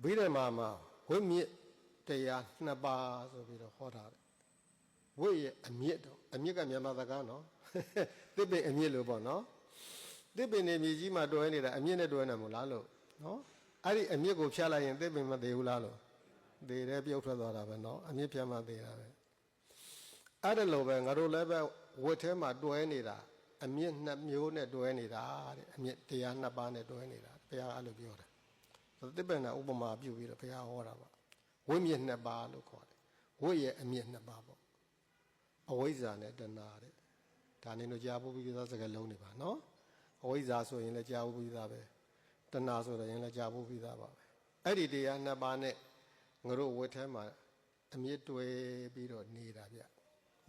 ဘိဓမ္မာမှာဝိမြစ်တရားနှစ်ပါးဆိုပြီးတော့ဟောထားတယ်ဝိရဲ့အမြစ်တော့အမြစ်ကမြန်မာစကားနော်သစ်ပင်အမြစ်လို့ပေါ့နော်သစ်ပင်နေမြေကြီးမှာတွဲနေတာအမြစ်နဲ့တွဲနေမို့လားလို့နော်အဲ့ဒီအမြစ်ကိုဖြတ်လိုက်ရင်သစ်ပင်မသေးဘူးလားလို့သေတယ်ပြုတ်ထွက်သွားတာပဲနော်အမြစ်ဖြတ်မှသေတာပဲအဲ့ဒါလိုပဲငါတို့လည်းပဲဝတ်ထဲမှာတွဲနေတာအမြစ်နှစ်မျိုးနဲ့တွဲနေတာတဲ့အမြစ်တရားနှစ်ပါးနဲ့တွဲနေတာဘုရားအဲ့လိုပြောတယ်သစ်ပင်ကဥပမာပြုပြီးတော့ဘုရားဟောတာပါဝိမြစ်နှစ်ပါးလို့ခေါ်တယ်ဝိရဲ့အမြစ်နှစ်ပါးပေါ့အဝိဇ္ဇာနဲ့တဏှာတဲ့ဒါနေတော့ကြာဖို့ပြီးသားစကားလုံးတွေပါနော်အဝိဇ္ဇာဆိုရင်လည်းကြာဖို့ပြီးသားပဲတဏှာဆိုရင်လည်းကြာဖို့ပြီးသားပါပဲအဲ့ဒီတရားနှစ်ပါးနဲ့ငါတို့ဝတ်ထဲမှာအမြစ်တွဲပြီးတော့နေတာဗျ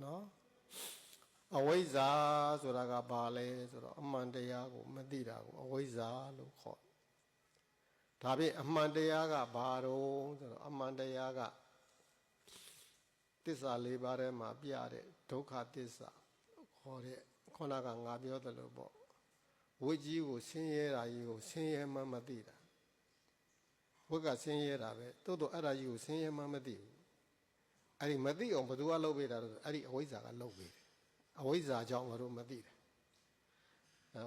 နော်အဝိဇ္ဇာဆိုတာကဘာလဲဆိုတော့အမှန်တရားကိုမသိတာကိုအဝိဇ္ဇာလို့ခေါ်ဒါဖြင့်အမှန်တရားကဘာတော့ဆိုတော့အမှန်တရားကသစ္စာ၄ပါးထဲမှာပြတဲ့ဒုက္ခသစ္စာခေါ်တဲ့ခုနကငါပြောသလိုပေါ့ဝိကြီးကိုဆင်းရဲတာကြီးကိုဆင်းရဲမှမသိတာဝိကဆင်းရဲတာပဲတိုးတော့အဲ့ဒါကြီးကိုဆင်းရဲမှမသိဘူးအဲ့ဒီမသိအောင်ဘယ်သူကလုပ်ပေးတာလို့အဲ့ဒီအဝိဇ္ဇာကလုပ်ပေးတယ်အဝိဇ္ဇာကြောင့်ငါတို့မသိတယ်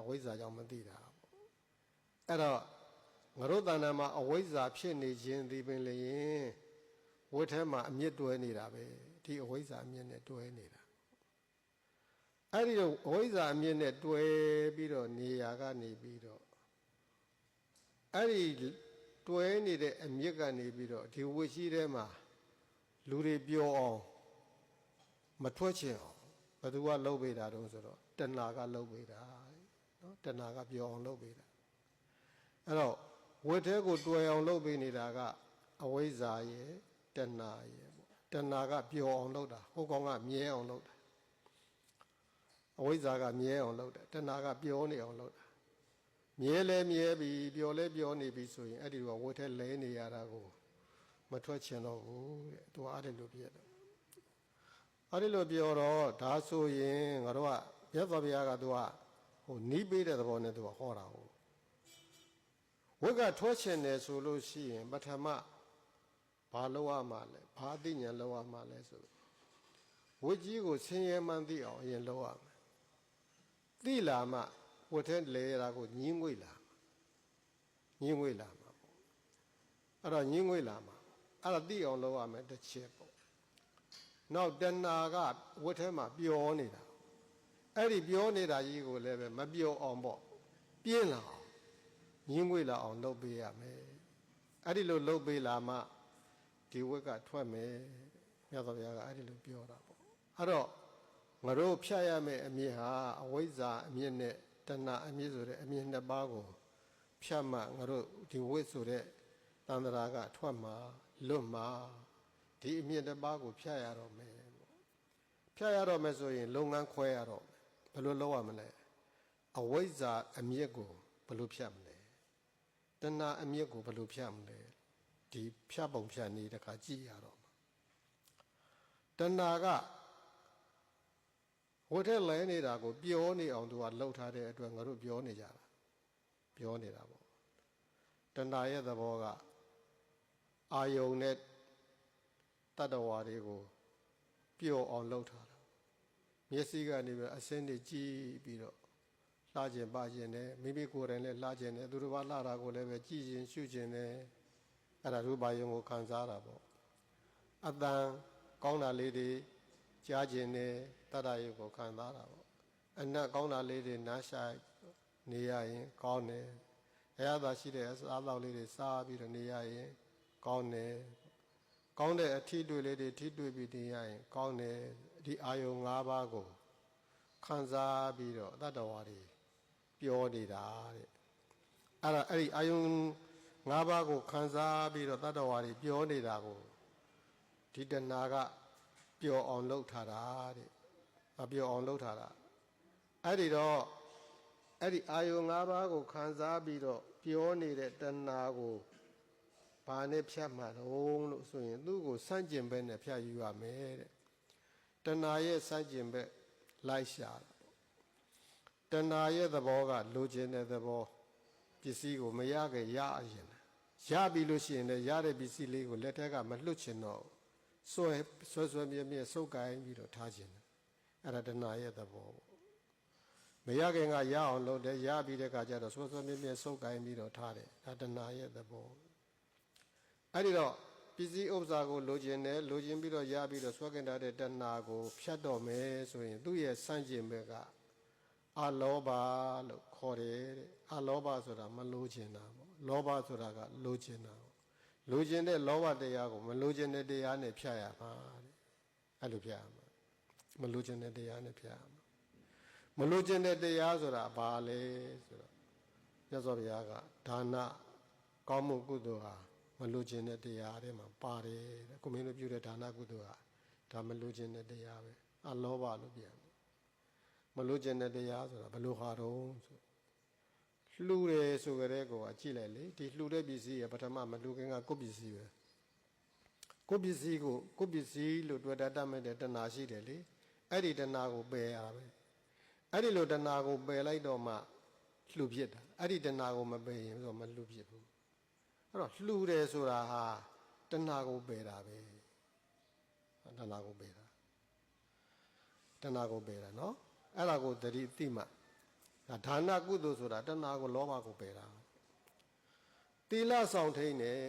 အဝိဇ္ဇာကြောင့်မသိတာပေါ့အဲ့တော့ငါတို့တဏ္ဍာမှာအဝိဇ္ဇာဖြစ်နေခြင်းဒီပင်လျင်ဝိထဲမှာအမြင့်တွဲနေတာပဲဒီအဝိဇ္ဇာအမြင့်နဲ့တွဲနေတာအဲ့ဒီတော့အဝိဇ္ဇာအမြင့်နဲ့တွဲပြီးတော့နေရာကနေပြီးတော့အဲ့ဒီတွဲနေတဲ့အမြင့်ကနေပြီးတော့ဒီဝိရှိထဲမှာလူတွေပျော်အောင်မထွက်ချင်အောင်ဘယ်သူကလှုပ်ပေးတာတုံးဆိုတော့တဏှာကလှုပ်ပေးတာနော်တဏှာကပျော်အောင်လှုပ်ပေးတာအဲ့တော့ဝိထဲကိုတွဲအောင်လှုပ်ပေးနေတာကအဝိဇ္ဇာရဲ့တဏှာရဲ့ပေါ့တဏှာကပျော်အောင်လှုပ်တာဟိုကောင်ကမြဲအောင်လှုပ်တာအဝိဇ္ဇာကမြဲအောင်လုပ်တယ်တဏှာကပျော်နေအောင်လုပ်တာမြဲလဲမြဲပြီပျော်လဲပျော်နေပြီဆိုရင်အဲ့ဒီတော့ဝတ်ထဲလဲနေရတာကိုမထွက်ချင်တော့ဘူးတဲ့သူကအဲ့ဒီလိုပြည့်တယ်အဲ့ဒီလိုပြောတော့ဒါဆိုရင်ငါတို့ကမြတ်စွာဘုရားကသူကဟိုနီးပေးတဲ့သဘောနဲ့သူကဟောတာဟုတ်ဝတ်ကထွက်ချင်တယ်ဆိုလို့ရှိရင်ပထမဘာလုပ်ရမှာလဲဘာသိဉာဏ်လုပ်ရမှာလဲဆိုဝတ်ကြီးကိုဆင်းရဲမှန်းသိအောင်အရင်လုပ်ရမယ်သိလာမှဝတ်ထဲလဲတာကိုညင်းငွေ့လာညင်းငွေ့လာမှာပေါ့အဲ့တော့ညင်းငွေ့လာမှာအဲ့ဒါသိအောင်လုပ်ရမယ်တစ်ချက်ပေါ့နောက်တဏှာကဝတ်ထဲမှာပျော်နေတာအဲ့ဒီပျော်နေတာကြီးကိုလည်းပဲမပျော်အောင်ပေါ့ပြင်းလာအောင်ညင်းငွေ့လာအောင်လုပ်ပေးရမယ်အဲ့ဒီလိုလုပ်ပေးလာမှဒီဝတ်ကထွက်မယ်မြတ်စွာဘုရားကအဲ့ဒီလိုပြောတာပေါ့အဲ့တော့ငါတို့ဖြတ်ရမယ့်အမြင့်ဟာအဝိဇ္ဇာအမြင့်နဲ့တဏှာအမြင့်ဆိုတဲ့အမြင့်နှစ်ပါးကိုဖြတ်မှငါတို့ဒီဝိဆိုတဲ့တန္တရာကထွက်မှာလွတ်မှာဒီအမြင့်နှစ်ပါးကိုဖြတ်ရတော့မယ်ပေါ့ဖြတ်ရတော့မယ်ဆိုရင်လုပ်ငန်းခွဲရတော့မယ်ဘယ်လိုလုပ်ရမလဲအဝိဇ္ဇာအမြင့်ကိုဘယ်လိုဖြတ်မလဲတဏှာအမြင့်ကိုဘယ်လိုဖြတ်မလဲဒီဖြတ်ပုံဖြတ်နည်းတခါကြည့်ရတော့မှာတဏှာကဝတ်ထဲလဲနေတာကိုပြောနေအောင်သူကလှုပ်ထားတဲ့အတွက်ငါတို့ပြောနေကြတာပြောနေတာပေါ့တဏှာရဲ့သဘောကအာယုန်နဲ့တတ္တဝါတွေကိုပျော်အောင်လှုပ်ထားတာမျက်စိကနေပြီးအစင်းတွေကြည့်ပြီးတော့လှကျင်ပါကျင်တယ်မိမိကိုယ်တိုင်လည်းလှကျင်တယ်သူတို့ကလှတာကိုလည်းပဲကြည့်ကျင်ရှုကျင်တယ်အဲ့ဒါရူပယုံကိုခံစားတာပေါ့အတန်ကောင်းတာလေးတွေကြားကျင်တယ်တတ္တယုံကိုခံစားတာပေါ့အနတ်ကောင်းတာလေးတွေနားရှိုက်နေရရင်ကောင်းတယ်အရသာရှိတဲ့အစားအသောက်လေးတွေစားပြီးတော့နေရရင်ကောင်းတယ်ကောင်းတဲ့အထီးတွေ့လေးတွေထီးတွေ့ပြီးနေရရင်ကောင်းတယ်ဒီအာယုံ၅ပါးကိုခံစားပြီးတော့တတ္တဝါတွေပြောနေတာတဲ့အဲ့ဒီအာယုံ၅ပါးကိုခံစားပြီးတော့တတ္တဝါတွေပြောနေတာကိုဒီတဏှာကပျော်အောင်လှုပ်ထားတာတဲ့မပျော်အောင်လှုပ်ထားတာအဲ့ဒီတော့အဲ့ဒီအာယုံ၅ပါးကိုခံစားပြီးတော့ပြောနေတဲ့တဏှာကိုဘာနဲ့ဖြတ်မှတော့လို့ဆိုရင်သူ့ကိုစန့်ကျင်ဘက်နဲ့ဖြတ်ယူရမယ်တဲ့တဏှာရဲ့စန့်ကျင်ဘက်လိုက်ရှာတာပေါ့တဏှာရဲ့သဘောကလိုချင်တဲ့သဘောပစ္စည်းကိုမရခဲ့ရရင် ရပြီလို့ရှိရင်လည်းရတဲ့ပစ္စည်းလေးကိုလက်ထက်ကမလွတ်ချင်တော့ဆွဲမြဲမြဲစုပ်ကိုင်းပြီးတော့ထားခြင်းအဲ့ဒါတဏှာရဲ့သဘောပေါ့မရခင်ကရအောင်လုပ်တယ်ရပြီးတဲ့အခါကျတော့ဆွဲမြဲမြဲစုပ်ကိုင်းပြီးတော့ထားတယ်ဒါတဏှာရဲ့သဘောအဲ့ဒီတော့ပစ္စည်းဥစ္စာကိုလိုချင်တယ်လိုချင်ပြီးတော့ရပြီးတော့ဆွဲကင်ထားတဲ့တဏှာကိုဖြတ်တော့မယ်ဆိုရင်သူ့ရဲ့စန့်ကျင်ဘက်ကအလောဘလို့ခေါ်တယ်တဲ့အလောဘဆိုတာမလိုချင်တာပေါ့လောဘဆိုတာကလိုချင်တာပေါ့လိုချင်တဲ့လောဘတရားကိုမလိုချင်တဲ့တရားနဲ့ဖြတ်ရမှာတဲ့အဲ့လိုဖြတ်ရမှာမလိုချင်တဲ့တရားနဲ့ဖြတ်ရမှာမလိုချင်တဲ့တရားဆိုတာဘာလဲဆိုတော့မြတ်စွာဘုရားကဒါနကောင်းမှုကုသိုလ်ဟာမလိုချင်တဲ့တရားတွေမှာပါတယ်တဲ့ကိုမင်းတို့ပြုတဲ့ဒါနကုသိုလ်ဟာဒါမလိုချင်တဲ့တရားပဲအလောဘလို့ပြန်မလိုချင်တဲ့တရားဆိုတာဘယ်လိုဟာတော့ဆိုလှူတယ်ဆိုကြတဲ့ကောကြည့်လိုက်လေဒီလှူတဲ့ပစ္စည်းရပထမမလှူခင်ကကိုယ့်ပစ္စည်းပဲကိုယ့်ပစ္စည်းလို့တွေ့တတ်မဲ့တဲ့တဏှာရှိတယ်လေအဲ့ဒီတဏှာကိုပယ်ရပဲအဲ့ဒီလိုတဏှာကိုပယ်လိုက်တော့မှလှူဖြစ်တာအဲ့ဒီတဏှာကိုမပယ်ရင်ဆိုမလှူဖြစ်ဘူးအဲ့တော့လှူတယ်ဆိုတာဟာတဏှာကိုပယ်တာပဲတဏှာကိုပယ်တာနော်အဲ့ဒါကိုသတိသိမှဒါနကုသိုလ်ဆိုတာတဏှာကိုလောဘကိုပယ်တာသီလဆောင်ထိန်တယ်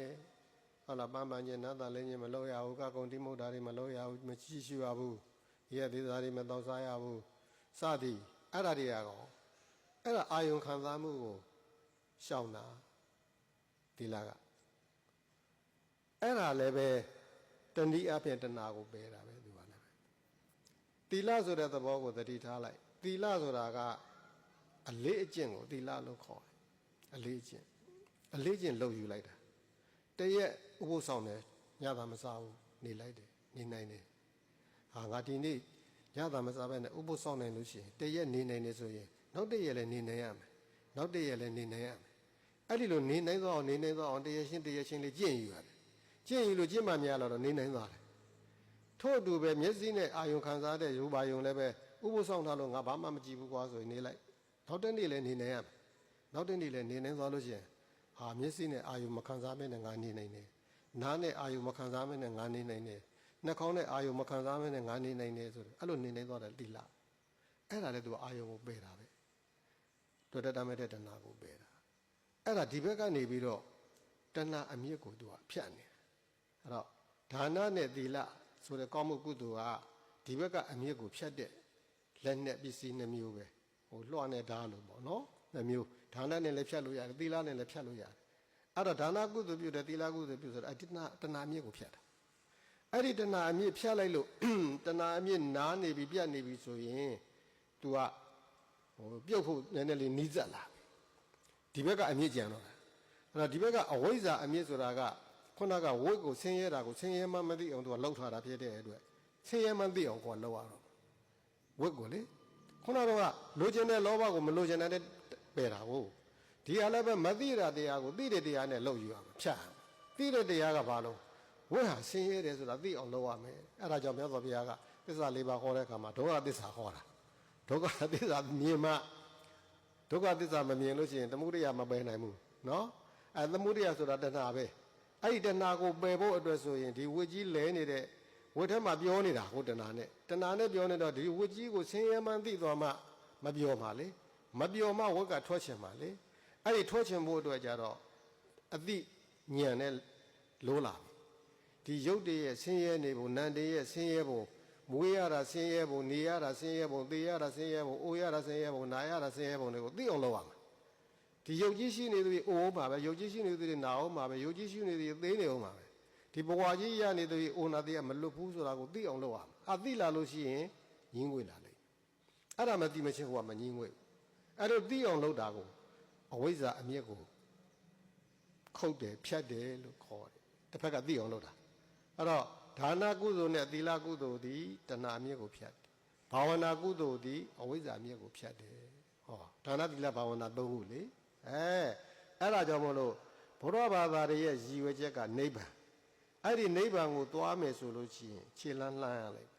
ဟုတ်လားပန်းပန်းချင်းနတ်သားလည်းချင်းမလုပ်ရဘူးကကုံတိမုဒ္ဒါတွေမလုပ်ရဘူးမကြည့်ရှုရဘူးရဲသေးသားတွေမတောက်စားရဘူးစသည်အဲ့ဒါတွေရောအဲ့ဒါအာယုံခံစားမှုကိုရှောင်တာသီလကအဲ့ဒါလည်းပဲတဏှိအပြင်တဏှာကိုပယ်တာပဲသူကလည်းသီလဆိုတဲ့သဘောကိုသတိထားလိုက်သီလဆိုတာကအလေးအကျင့်ကိုသီလလို့ခေါ်တယ်အလေးအကျင့်လုပ်ယူလိုက်တာတရက်ဥပုသ်ဆောင်တယ်ညသာမစားဘူးနေလိုက်တယ်နေနိုင်တယ်ဟာငါဒီနေ့ညသာမစားဘဲနဲ့ဥပုသ်ဆောင်နိုင်လို့ရှိရင်တရက်နေနိုင်တယ်ဆိုရင်နောက်တရက်လည်းနေနိုင်ရမယ်နောက်တရက်လည်းနေနိုင်ရမယ်အဲ့ဒီလိုနေနိုင်သောအောင်တရက်ချင်းလေးကျင့်ယူရတယ်ကျင့်ယူလို့ကျင့်မှများလာတော့နေနိုင်သွားတယ်ထို့အတူပဲမျက်စိနဲ့အာယုံခံစားတဲ့ရူပါယုံလည်းပဲဥပုသ်ဆောင်ထားလို့ငါဘာမှမကြည့်ဘူးကွာဆိုရင်နေလိုက်နောက်တနေ့လည်းနေနိုင်ရမယ်နောက်တနေ့လည်းနေနိုင်သွားလို့ရှိရင်ဟာမျက်စိနဲ့အာယုံမခံစားမဲနဲ့ငါနေနိုင်တယ်နားနဲ့အာယုံမခံစားမဲနဲ့ငါနေနိုင်တယ်နှာခေါင်းနဲ့အာယုံမခံစားမဲနဲ့ငါနေနိုင်တယ်ဆိုတော့အဲ့လိုနေနိုင်သွားတယ်တိလအဲ့ဒါလည်းသူအာယုံကိုပယ်တာပဲတွေ့တတ်မဲ့တဲ့တဏှာကိုပယ်တာအဲ့ဒါဒီဘက်ကနေပြီးတော့တဏှာအမြင့်ကိုသူကဖြတ်နေတယ်အဲ့တော့ဒါနနဲ့သီလဆိုတဲ့ကောင်းမှုကုသိုလ်ကဒီဘက်ကအမြင့်ကိုဖြတ်တဲ့လက်နဲ့ပစ္စည်းနှမျိုးပဲဟိုလွှတ်နဲ့ဓာတ်လို့ပေါ့နော်နှမျိုးဒါနနဲ့လည်းဖြတ်လို့ရတယ်သီလနဲ့လည်းဖြတ်လို့ရတယ်အဲ့တော့ဒါနကုသိုလ်ပြုတယ်သီလကုသိုလ်ပြုဆိုတော့တဏှာအမြင့်ကိုဖြတ်တာအဲ့ဒီတဏှာအမြင့်ဖြတ်လိုက်လို့တဏှာအမြင့်နားနေပြီပြတ်နေပြီဆိုရင် तू ကဟိုပြုတ်ဖို့နည်းနည်းလေးနီးစပ်လာဒီဘက်ကအမြင့်ကြံတော့တာအဲ့တော့ဒီဘက်ကအဝိဇ္ဇာအမြင့်ဆိုတာကခုနကဝိတ်ကိုဆင်းရဲတာကိုဆင်းရဲမှမသိအောင် तू ကလှုပ်ထားတာဖြစ်တဲ့အတွက်ဆင်းရဲမှသိအောင်ကိုလှုပ်ရတော့ဝိတ်ကိုလေခုနကလိုချင်တဲ့လောဘကိုမလိုချင်တဲ့ပယ်တာကိုဒီဟာလည်းပဲမသိတာတရားကိုသိတဲ့တရားနဲ့လှုပ်ယူရမှာဖြတ်သိတဲ့တရားကဘာလို့ဝိဟာဆင်းရဲတယ်ဆိုတာသိအောင်လုပ်ရမယ်အဲ့ဒါကြောင့်မြတ်စွာဘုရားကသစ္စာ၄ပါးဟောတဲ့အခါမှာဒုက္ခသစ္စာဟောတာဒုက္ခသစ္စာမြင်မှဒုက္ခသစ္စာမမြင်လို့ရှိရင်သမုဒိယမပယ်နိုင်ဘူးနော်အဲသမုဒိယဆိုတာတဏှာပဲအဲ့ဒီတဏှာကိုပယ်ဖို့အတွက်ဆိုရင်ဒီဝိကြီးလဲနေတဲ့ဝိထဲမှာပြောနေတာဟိုတဏှာနဲ့ပြောနေတော့ဒီဝိကြီးကိုဆင်းရဲမှန်းသိသွားမှမပြောမှလေမပြောမှဝိကထွက်ချင်မှလေအဲ့ဒီထွက်ချင်ဖို့အတွက်ကြတော့အသိဉာဏ်နဲ့လိုးလာဒီရုပ်တည်းရဲ့ဆင်းရဲနေပုံနံတည်းရဲ့ဆင်းရဲပုံမွေးရတာဆင်းရဲပုံနေရတာဆင်းရဲပုံသေရတာဆင်းရဲပုံအိုရတာဆင်းရဲပုံနာရတာဆင်းရဲပုံတွေကိုသိအောင်လုပ်ရမှာဒီရုပ်ကြီးရှိနေသူတွေအိုးမှာပဲရုပ်ကြီးရှိနေသူတွေနာအောင်မှာပဲရုပ်ကြီးရှိနေသူတွေသိနေအောင်မှာပဲဒီဘဝကြီးရနေသူတွေအိုနာသေးကမလွတ်ဘူးဆိုတာကိုသိအောင်လုပ်ရမှာအသိလာလို့ရှိရင်ညင်းငွေလာလိမ့်အဲ့ဒါမသိမချင်းကမညင်းငွေအဲ့တော့သိအောင်လုပ်တာကိုအဝိဇ္ဇာအမြင့်ကိုခုတ်တယ်ဖြတ်တယ်လို့ခေါ်တယ်တစ်ဖက်ကသိအောင်လုပ်တာအဲ့တော့ဒါနကုသိုလ်နဲ့သီလကုသိုလ်သည်တဏှာအမြင့်ကိုဖြတ်တယ်ဘာဝနာကုသိုလ်သည်အဝိဇ္ဇာအမြင့်ကိုဖြတ်တယ်ဟောဒါနသီလဘာဝနာသုံးခုလေအဲ့ဒါကြောင့်မို့လို့ဘုရားဘာသာရဲ့ရည်ရွယ်ချက်ကနိဗ္ဗာန်အဲ့ဒီနိဗ္ဗာန်ကိုသွားမယ်ဆိုလို့ရှိရင်ခြေလမ်းလှမ်းရလိုက်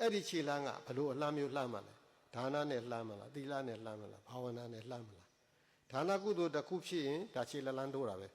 အဲ့ဒီခြေလမ်းကဘလို့အလှမ်းမျိုးလှမ်းမှလဲဒါနနဲ့လှမ်းမလားသီလနဲ့လှမ်းမလားဘာဝနာနဲ့လှမ်းမလားဒါနကုသိုလ်တစ်ခုဖြစ်ရင်ဒါခြေလမ်းထိုးတာပဲ